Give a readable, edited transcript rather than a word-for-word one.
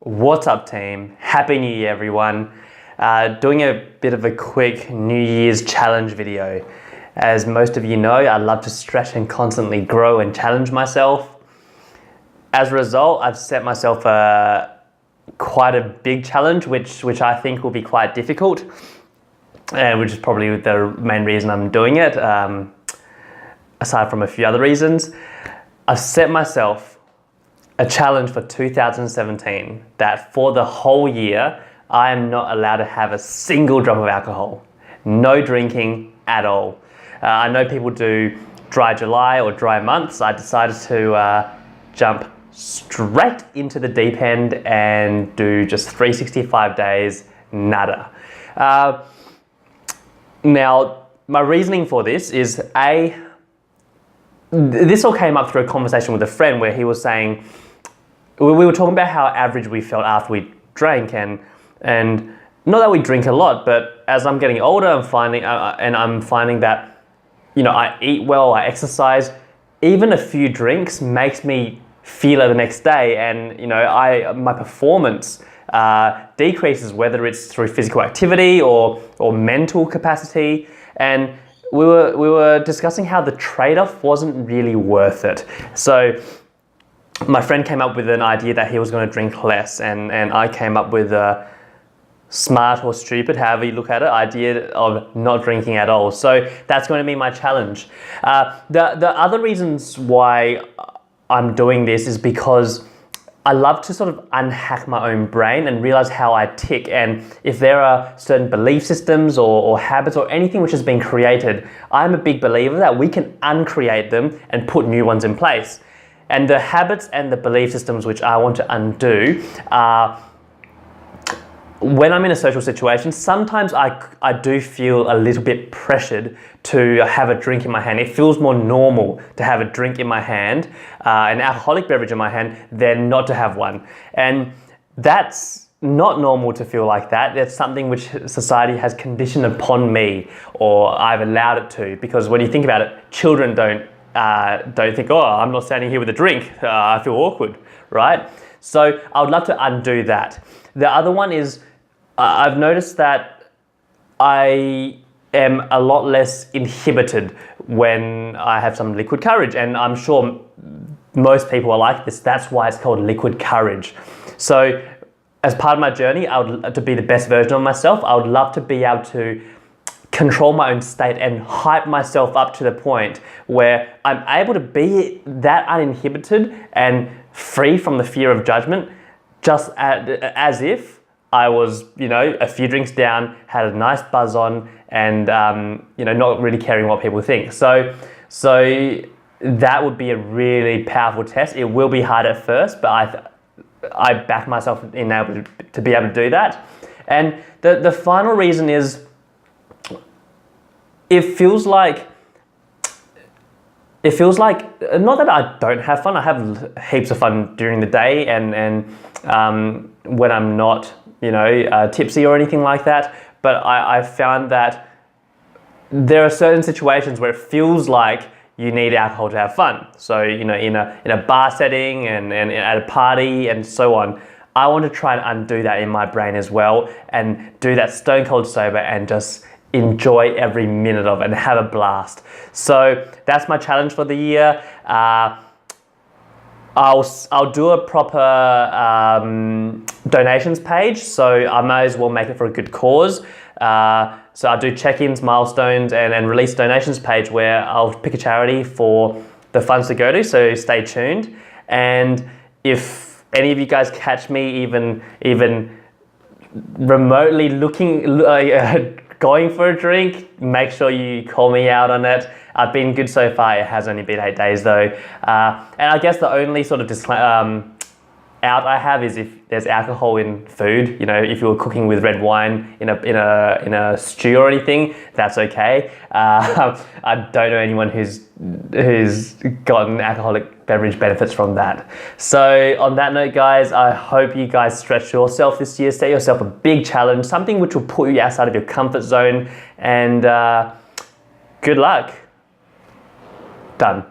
What's up, team? Happy New Year, everyone. Doing a bit of a quick New Year's challenge video. As most of you know, I love to stretch and constantly grow and challenge myself. As a result, I've set myself quite a big challenge, which I think will be quite difficult, and which is probably the main reason I'm doing it, aside from a few other reasons. I've set myself a challenge for 2017 that for the whole year, I am not allowed to have a single drop of alcohol. No drinking at all. I know people do dry July or dry months. I decided to jump straight into the deep end and do just 365 days, nada. Now, my reasoning for this is this all came up through a conversation with a friend where he was saying, we were talking about how average we felt after we drank, and not that we drink a lot, but as I'm getting older, I'm finding that, you know, I eat well, I exercise. Even a few drinks makes me feel it the next day, and you know, my performance decreases, whether it's through physical activity or mental capacity. And we were discussing how the trade-off wasn't really worth it. So my friend came up with an idea that he was going to drink less, and I came up with a smart or stupid, however you look at it, idea of not drinking at all. So that's going to be my challenge. The other reasons why I'm doing this is because I love to sort of unhack my own brain and realize how I tick, and if there are certain belief systems or habits or anything which has been created, I'm a big believer that we can uncreate them and put new ones in place. And the habits and the belief systems which I want to undo are, when I'm in a social situation, sometimes I do feel a little bit pressured to have a drink in my hand. It feels more normal to have a drink in my hand, an alcoholic beverage in my hand, than not to have one. And that's not normal to feel like that. That's something which society has conditioned upon me, or I've allowed it to, because when you think about it, children don't think, oh, I'm not standing here with a drink, I feel awkward, right? So I would love to undo that. The other one is, I've noticed that I am a lot less inhibited when I have some liquid courage, and I'm sure most people are like this. That's why it's called liquid courage. So as part of my journey, to be the best version of myself, I would love to be able to control my own state and hype myself up to the point where I'm able to be that uninhibited and free from the fear of judgment, just as if I was, you know, a few drinks down, had a nice buzz on, and you know, not really caring what people think. So that would be a really powerful test. It will be hard at first, but I back myself in able to be able to do that. And the final reason is, it feels like not that I don't have fun. I have heaps of fun during the day, and when I'm not, you know, tipsy or anything like that. But I found that there are certain situations where it feels like you need alcohol to have fun. So, you know, in a bar setting and at a party and so on. I want to try and undo that in my brain as well, and do that stone cold sober and just enjoy every minute of it and have a blast. So that's my challenge for the year. I'll do a proper donations page, so I may as well make it for a good cause. So I'll do check-ins, milestones, and release donations page where I'll pick a charity for the funds to go to, so stay tuned. And if any of you guys catch me even remotely going for a drink, make sure you call me out on it. I've been good so far. It has only been 8 days though. And I guess the only sort of out I have is if there's alcohol in food. You know, if you were cooking with red wine in a stew or anything, that's okay. I don't know anyone who's gotten alcoholic beverage benefits from that. So on that note, guys, I hope you guys stretch yourself this year. Set yourself a big challenge, something which will put you outside of your comfort zone, and good luck. Done.